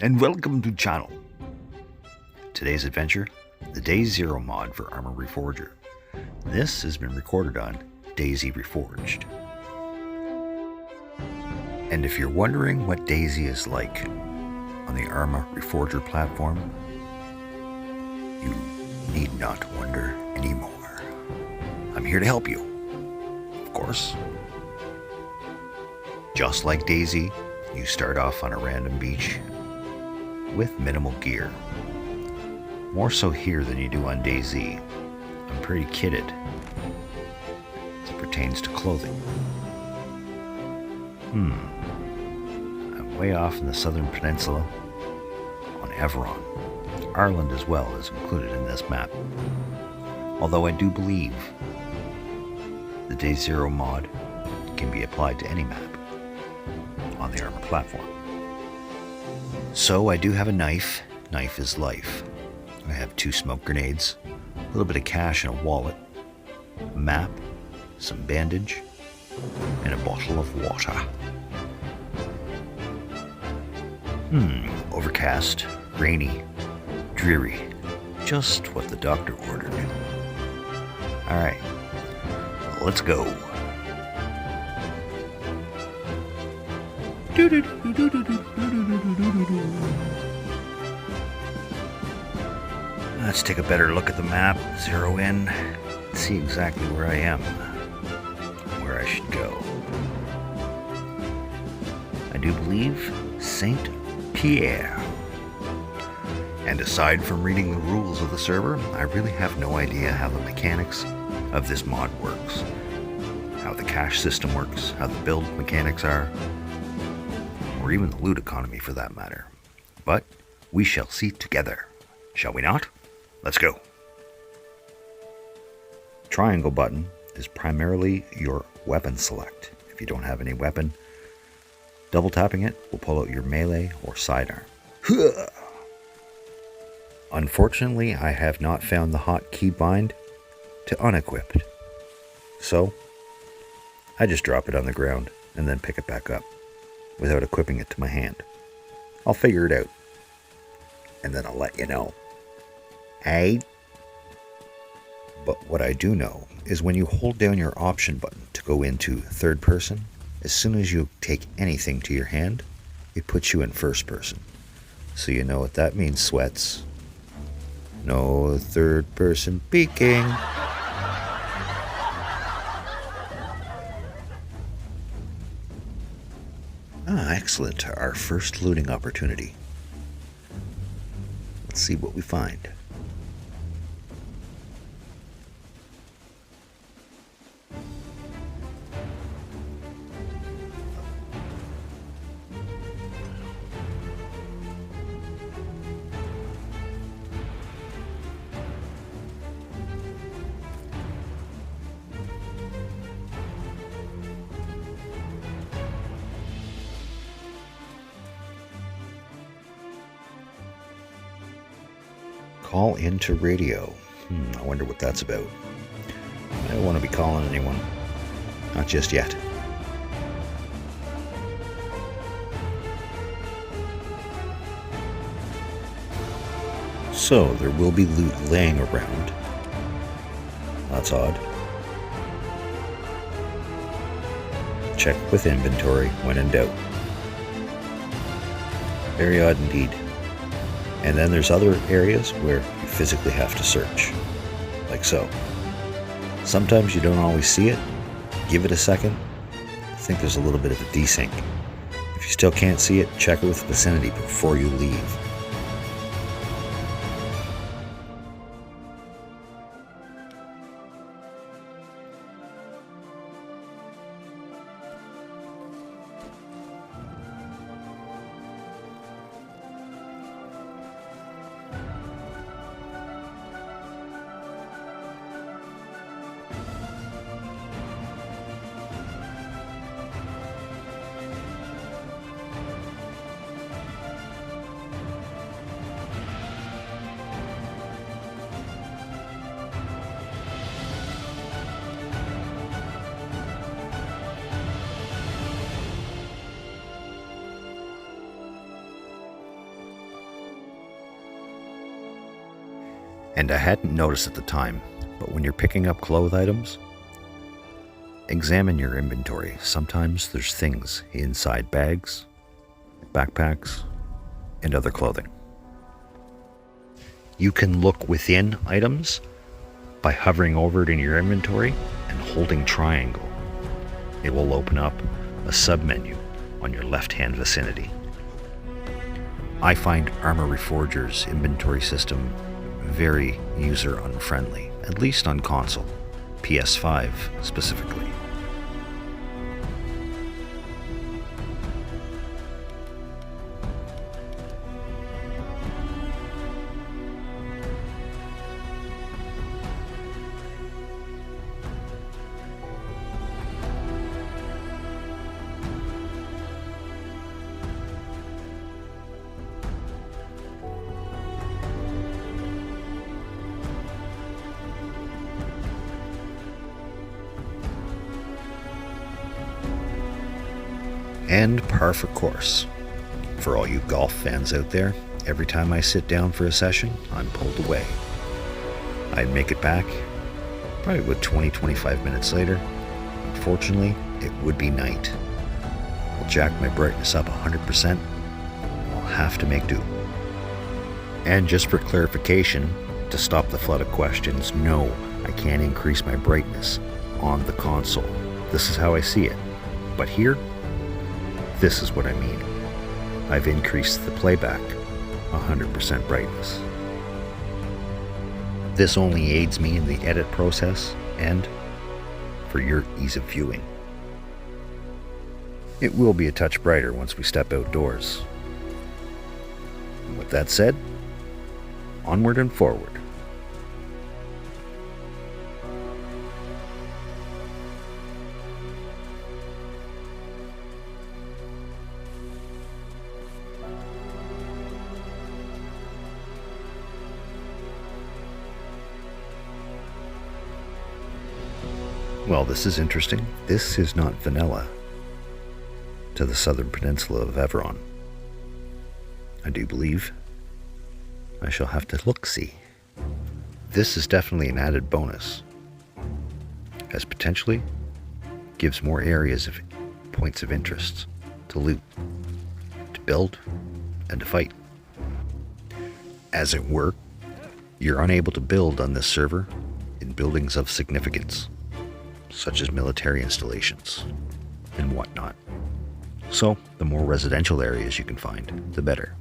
and welcome to channel. Today's adventure, the Dayzero mod for Arma Reforger. This has been recorded on DayZ Reforged. And if you're wondering what DayZ is like on the Arma Reforger platform, you need not wonder anymore. I'm here to help you, of course. Just like DayZ, you start off on a random beach with minimal gear. More so here than you do on DayZ. I'm pretty kitted as it pertains to clothing. I'm way off in the southern peninsula on Everon. Ireland as well is included in this map. Although I do believe the Dayzero mod can be applied to any map on the Arma platform. So I do have a knife. Knife is life. I have 2 smoke grenades, a little bit of cash in a wallet, a map, some bandage, and a bottle of water. Overcast, rainy, dreary. Just what the doctor ordered. Alright, let's go. Let's take a better look at the map, zero in, and see exactly where I am, where I should go. I do believe Saint Pierre. And aside from reading the rules of the server, I really have no idea how the mechanics of this mod works, how the cash system works, how the build mechanics are, or even the loot economy for that matter. But we shall see together, shall we not? Let's go. Triangle button is primarily your weapon select. If you don't have any weapon, double tapping it will pull out your melee or sidearm. Unfortunately, I have not found the hotkey bind to unequipped. So, I just drop it on the ground and then pick it back up without equipping it to my hand. I'll figure it out, and then I'll let you know. Hey? But what I do know is when you hold down your option button to go into third person, as soon as you take anything to your hand, it puts you in first person. So you know what that means, sweats. No third person peeking. Excellent. Our first looting opportunity. Let's see what we find. Call into radio. I wonder what that's about. I don't want to be calling anyone. Not just yet. So, there will be loot laying around. That's odd. Check with inventory when in doubt. Very odd indeed. And then there's other areas where you physically have to search, like so. Sometimes you don't always see it. Give it a second. I think there's a little bit of a desync. If you still can't see it, check it with the vicinity before you leave. And I hadn't noticed at the time, but when you're picking up clothes items, examine your inventory. Sometimes there's things inside bags, backpacks, and other clothing. You can look within items by hovering over it in your inventory and holding triangle. It will open up a submenu on your left-hand vicinity. I find Arma Reforger's inventory system very user-unfriendly, at least on console, PS5 specifically. And par for course. For all you golf fans out there, every time I sit down for a session, I'm pulled away. I'd make it back, probably about 20-25 minutes later. Unfortunately, it would be night. I'll jack my brightness up 100%, I'll have to make do. And just for clarification, to stop the flood of questions, no, I can't increase my brightness on the console. This is how I see it. But here, this is what I mean. I've increased the playback 100% brightness. This only aids me in the edit process and for your ease of viewing. It will be a touch brighter once we step outdoors. And with that said, onward and forward. Well, this is interesting. This is not vanilla to the southern peninsula of Everon. I do believe I shall have to look-see. This is definitely an added bonus, as potentially gives more areas of points of interest to loot, to build, and to fight. As it were, you're unable to build on this server in buildings of significance, such as military installations and whatnot. So, the more residential areas you can find, the better.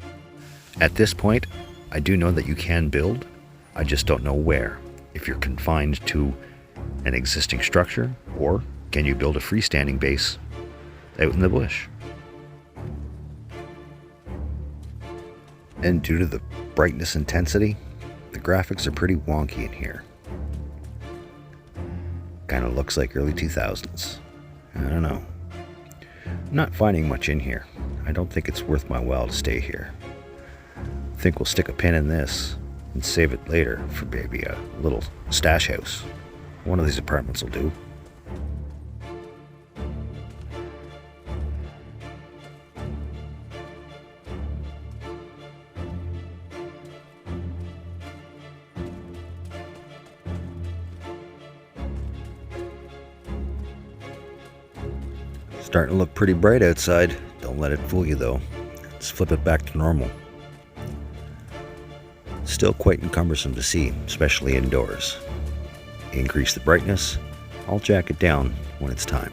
At this point, I do know that you can build, I just don't know where. If you're confined to an existing structure, or can you build a freestanding base out in the bush? And due to the brightness intensity, the graphics are pretty wonky in here. Kind of looks like early 2000s. I don't know. I'm not finding much in here. I don't think it's worth my while to stay here. I think we'll stick a pin in this and save it later for maybe a little stash house. One of these apartments will do. Starting to look pretty bright outside. Don't let it fool you though. Let's flip it back to normal. Still quite cumbersome to see, especially indoors. Increase the brightness. I'll jack it down when it's time.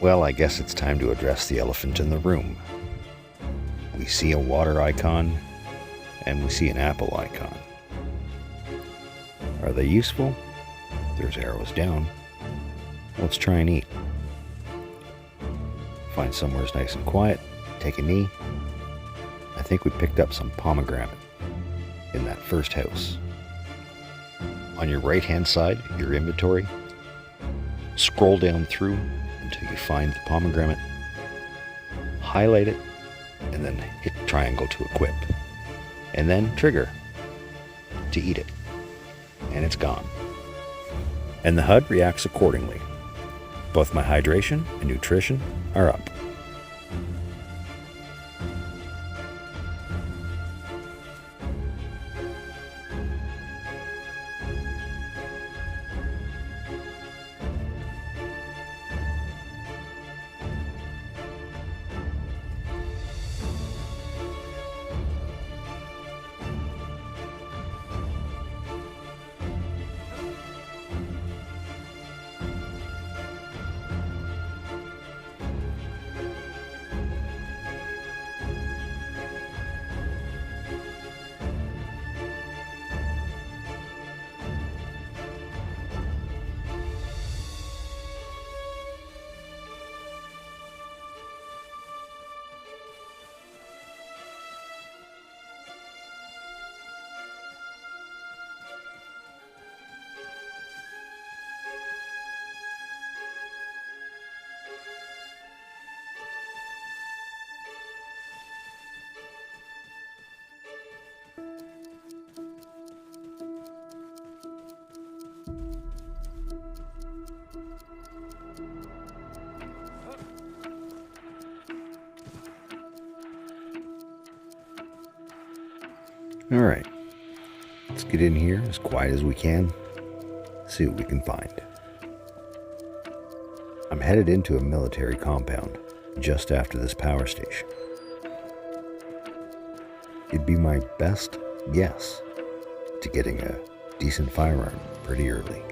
Well, I guess it's time to address the elephant in the room. We see a water icon and we see an apple icon. Are they useful? There's arrows down. Let's try and eat. Find somewhere nice and quiet, take a knee. I think we picked up some pomegranate in that first house. On your right hand side, your inventory, scroll down through until you find the pomegranate, highlight it, and then hit triangle to equip. And then trigger to eat it. And it's gone. And the HUD reacts accordingly. Both my hydration and nutrition are up. Alright, let's get in here as quiet as we can, see what we can find. I'm headed into a military compound just after this power station. It'd be my best guess to getting a decent firearm pretty early.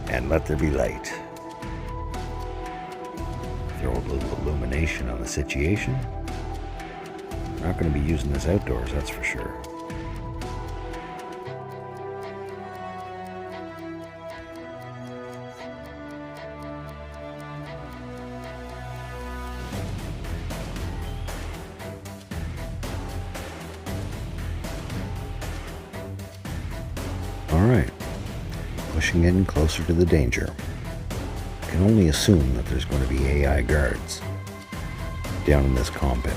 And let there be light. Throw a little illumination on the situation. We're not going to be using this outdoors, that's for sure. All right. Pushing in closer to the danger. I can only assume that there's going to be AI guards down in this compound.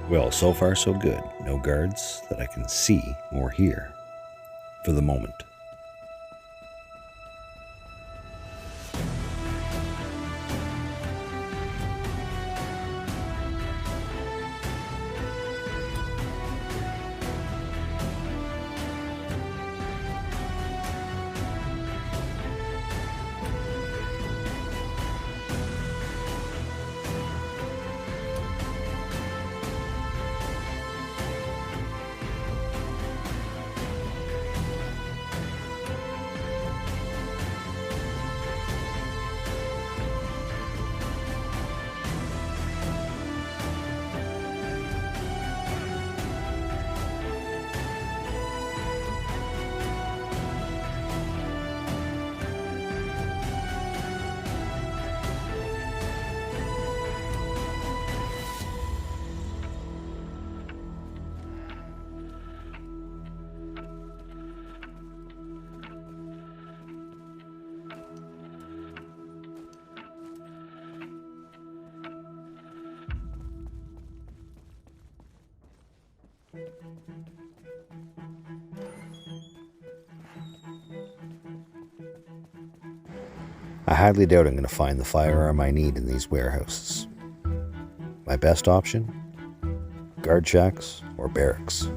Well, so far so good. No guards that I can see or hear for the moment. I highly doubt I'm going to find the firearm I need in these warehouses. My best option? Guard shacks or barracks.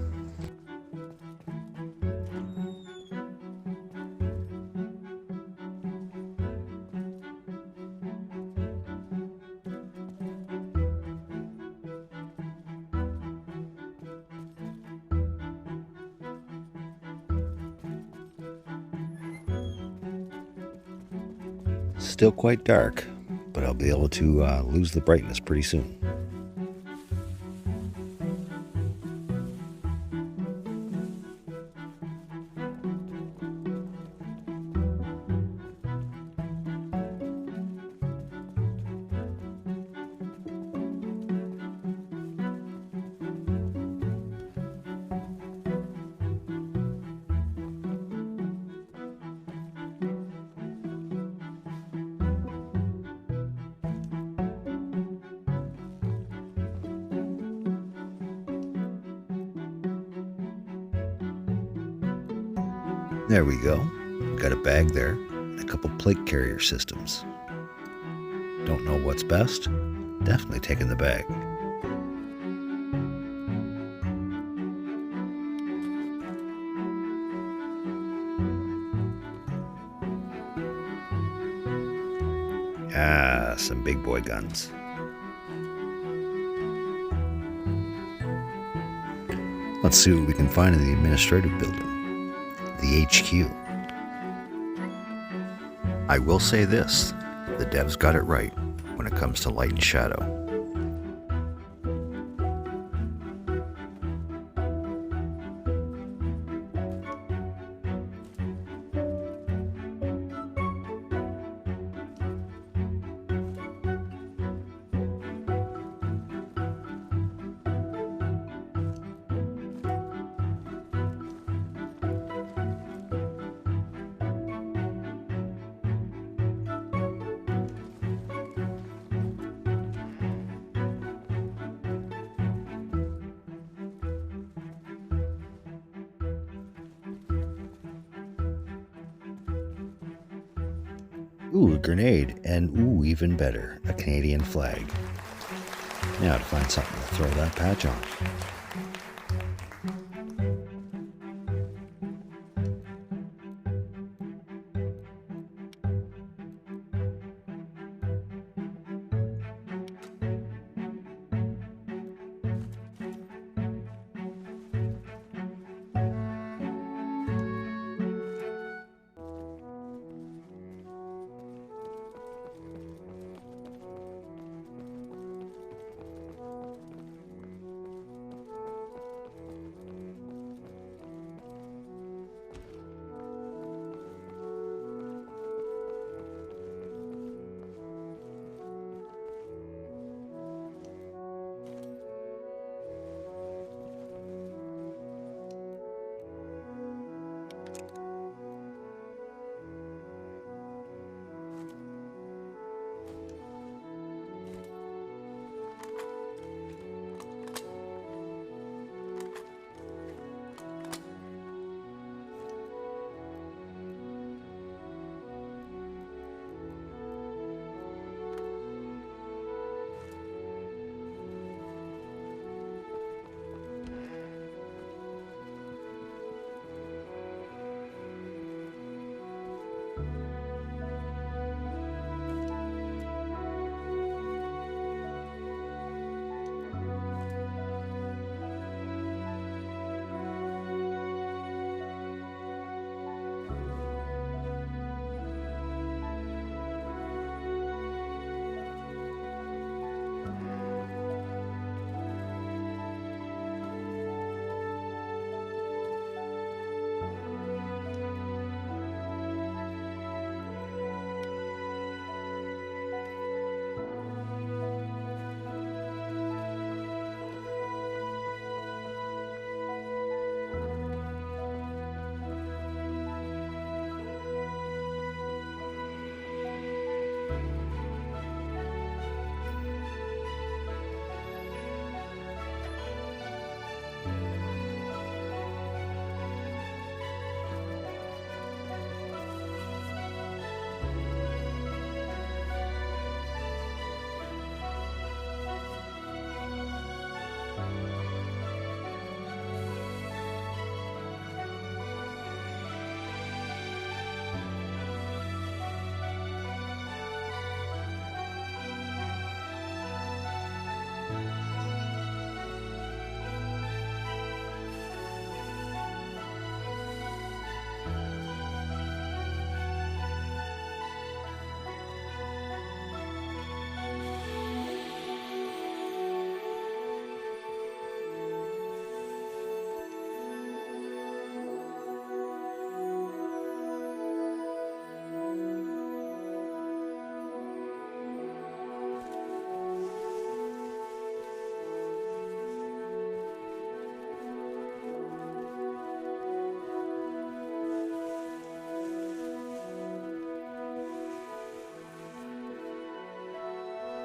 Still quite dark, but I'll be able to lose the brightness pretty soon. There we go. Got a bag there and a couple plate carrier systems. Don't know what's best? Definitely taking the bag. Ah, some big boy guns. Let's see what we can find in the administrative building, the HQ. I will say this, the devs got it right when it comes to light and shadow. Ooh, a grenade, and ooh, even better, a Canadian flag. Now to find something to throw that patch on.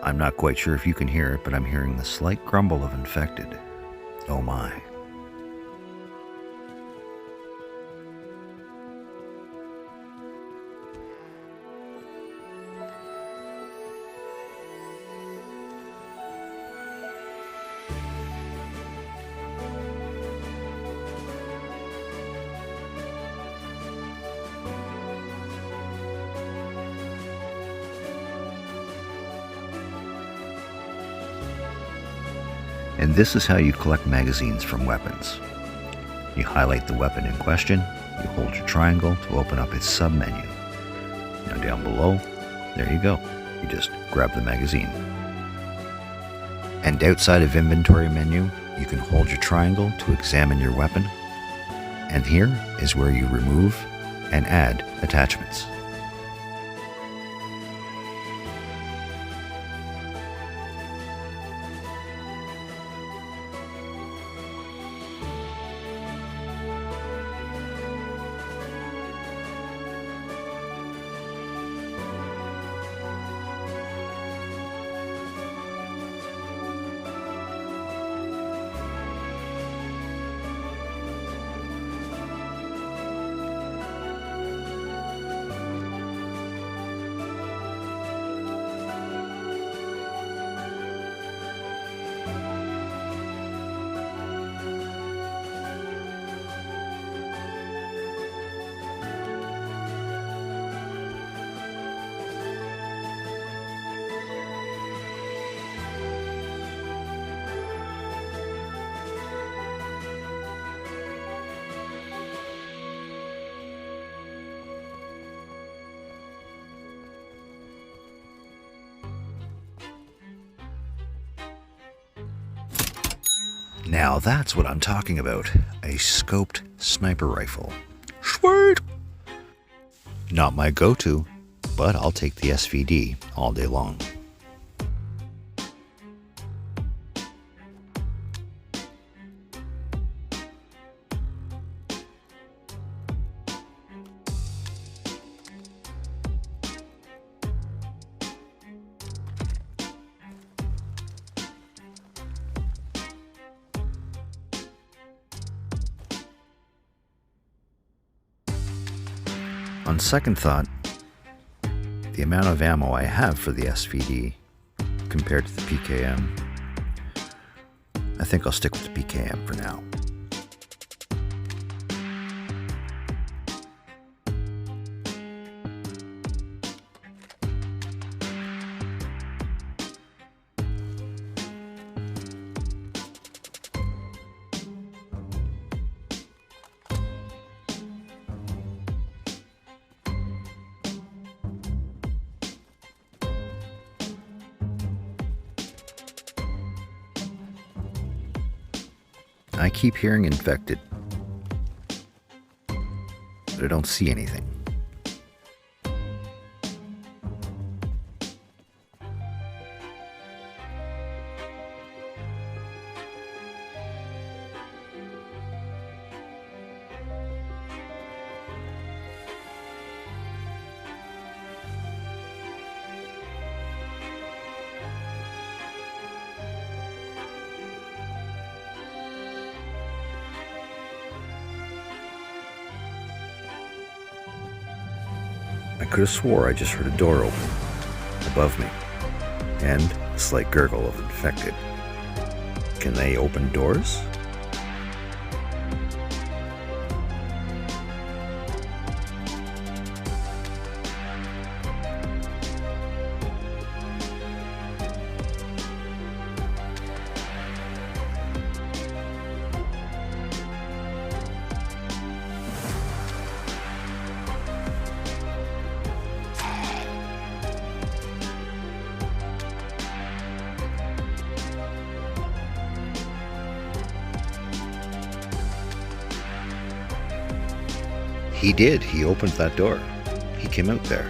I'm not quite sure if you can hear it, but I'm hearing the slight grumble of infected. Oh my. And this is how you collect magazines from weapons. You highlight the weapon in question, you hold your triangle to open up its sub-menu. Now down below, there you go. You just grab the magazine. And outside of inventory menu, you can hold your triangle to examine your weapon. And here is where you remove and add attachments. Now that's what I'm talking about. A scoped sniper rifle. Sweet! Not my go-to, but I'll take the SVD all day long. On second thought, the amount of ammo I have for the SVD compared to the PKM, I think I'll stick with the PKM for now. I keep hearing infected, but I don't see anything. I could have swore I just heard a door open above me and a slight gurgle of infected. Can they open doors? He did. He opened that door. He came out there.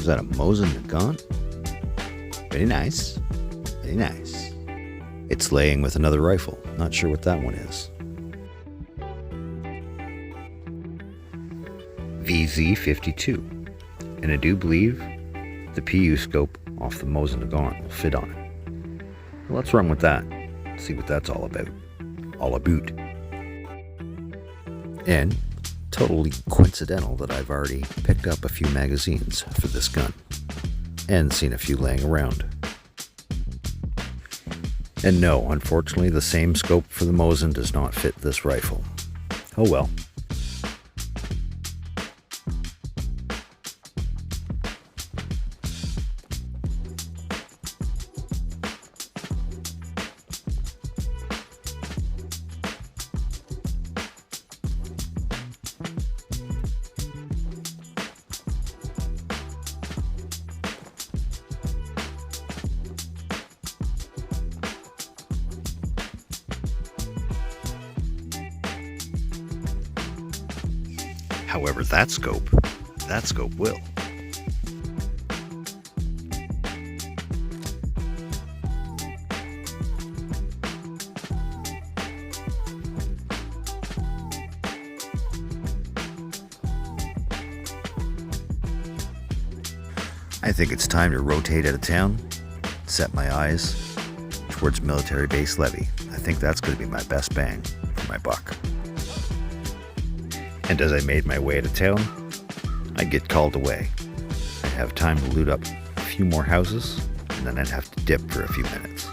that a Mosin Nagant? Very nice. Very nice. It's laying with another rifle. Not sure what that one is. VZ52. And I do believe the PU scope off the Mosin Nagant will fit on it. Well, let's run with that. See what that's all about. All about. And totally coincidental that I've already picked up a few magazines for this gun and seen a few laying around. And no, unfortunately the same scope for the Mosin does not fit this rifle. Oh well. However, that scope will. I think it's time to rotate out of town, set my eyes towards Military Base Levy. I think that's going to be my best bang for my buck. And as I made my way to town, I'd get called away. I'd have time to loot up a few more houses, and then I'd have to dip for a few minutes.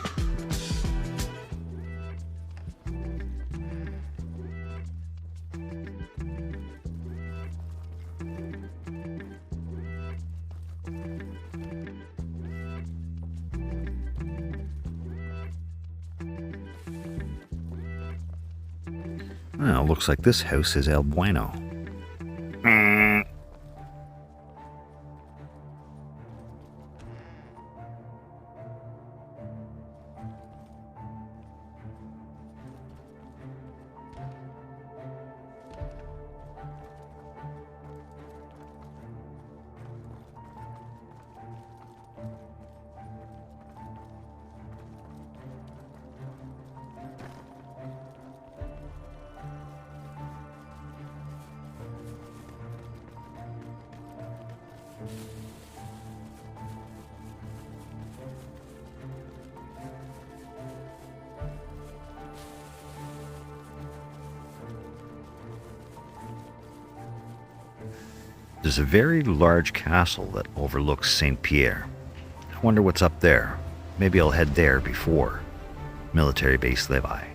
Well, looks like this house is El Bueno. There's a very large castle that overlooks St. Pierre. I wonder what's up there. Maybe I'll head there before Military Base Levy.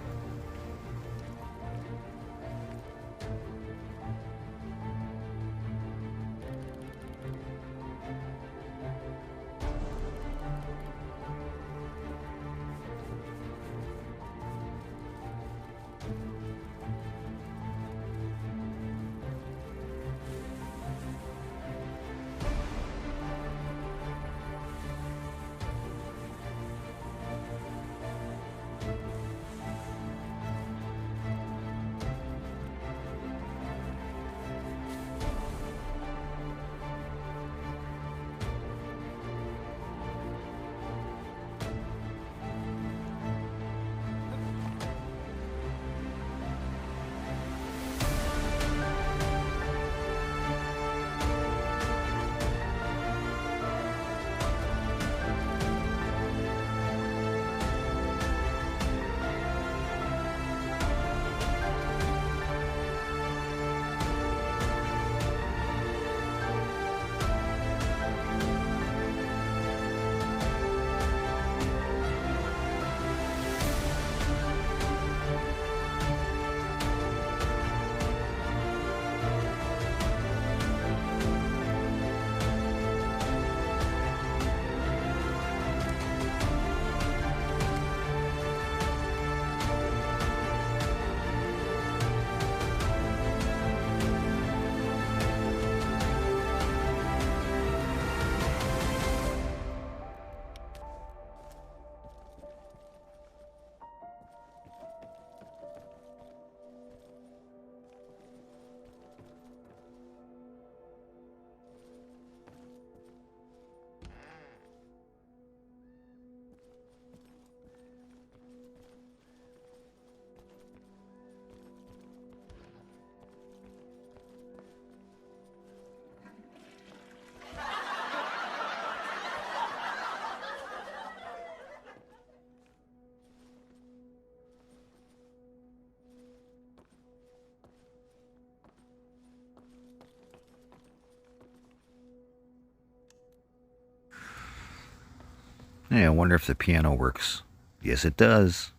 Hey, I wonder if the piano works. Yes, it does.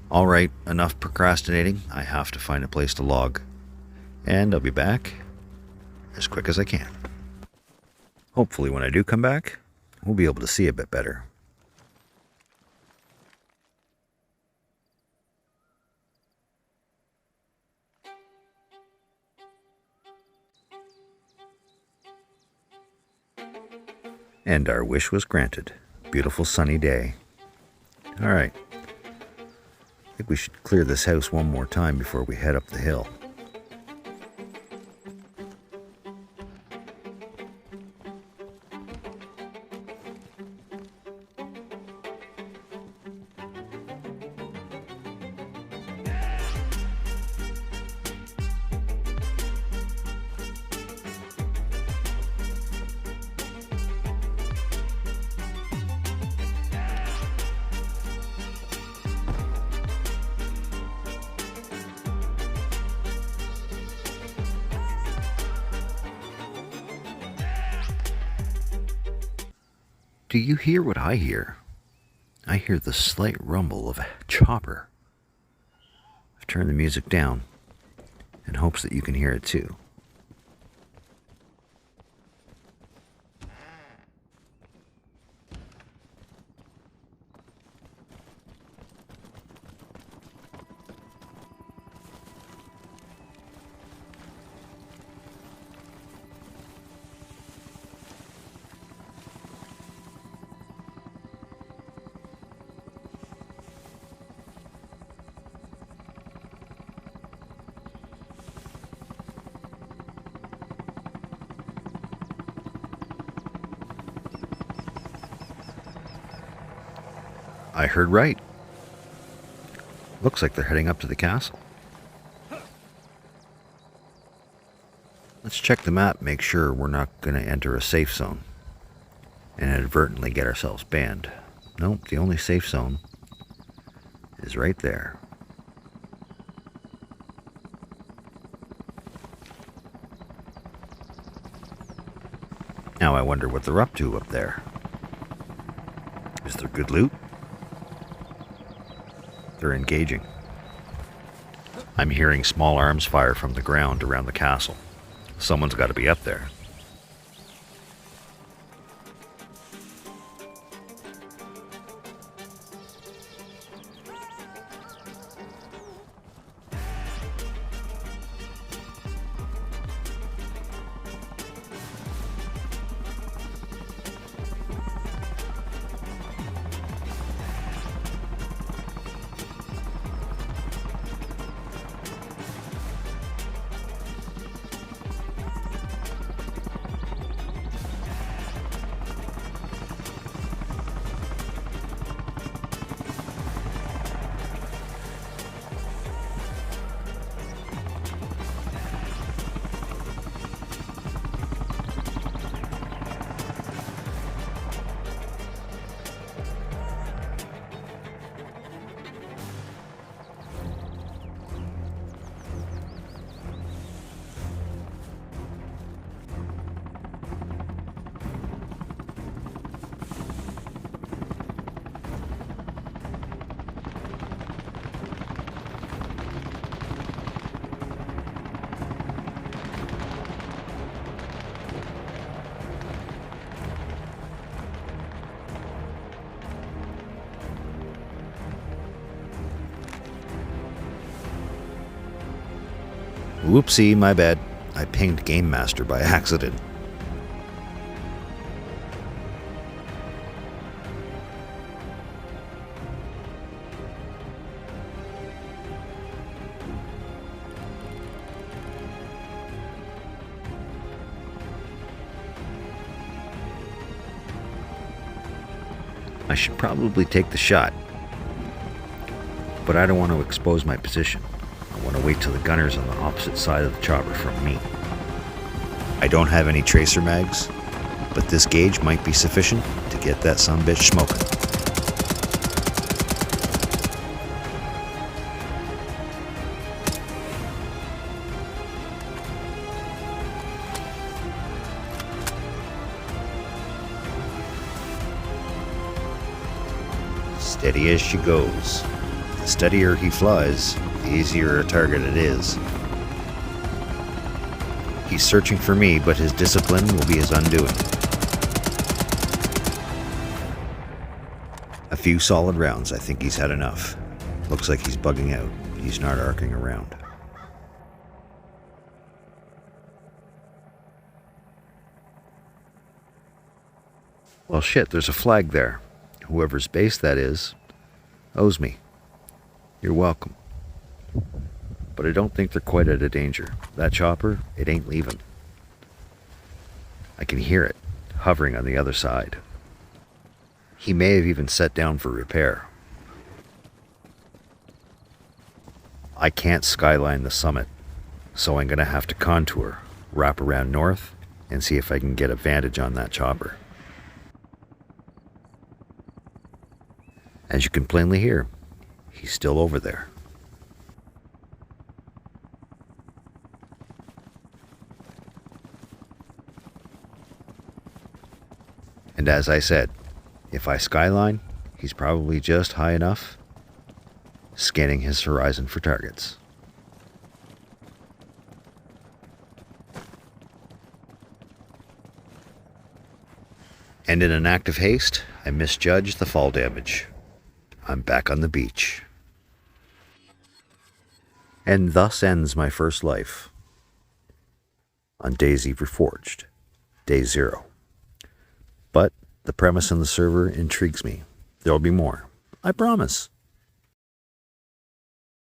Alright, enough procrastinating. I have to find a place to log. And I'll be back as quick as I can. Hopefully when I do come back, we'll be able to see a bit better. And our wish was granted. Beautiful sunny day. Alright. I think we should clear this house one more time before we head up the hill. Do you hear what I hear? I hear the slight rumble of a chopper. I've turned the music down in hopes that you can hear it too. I heard right. Looks like they're heading up to the castle. Let's check the map, make sure we're not going to enter a safe zone and inadvertently get ourselves banned. Nope, the only safe zone is right there. Now I wonder what they're up to up there. Is there good loot? They're engaging. I'm hearing small arms fire from the ground around the castle. Someone's got to be up there. Whoopsie, my bad. I pinged Game Master by accident. I should probably take the shot, but I don't want to expose my position. I want to wait till the gunner's on the opposite side of the chopper from me. I don't have any tracer mags, but this gauge might be sufficient to get that sumbitch smoking. Steady as she goes. The steadier he flies, the easier a target it is. He's searching for me, but his discipline will be his undoing. A few solid rounds, I think he's had enough. Looks like he's bugging out. He's not arcing around. Well, shit, there's a flag there. Whoever's base that is owes me. You're welcome. But I don't think they're quite out of danger. That chopper, it ain't leaving. I can hear it hovering on the other side. He may have even set down for repair. I can't skyline the summit, so I'm going to have to contour, wrap around north, and see if I can get a vantage on that chopper. As you can plainly hear, he's still over there. And as I said, if I skyline, he's probably just high enough, scanning his horizon for targets. And in an act of haste, I misjudged the fall damage. I'm back on the beach. And thus ends my first life on DayZ Reforged, Dayzero. But the premise on the server intrigues me. There'll be more, I promise.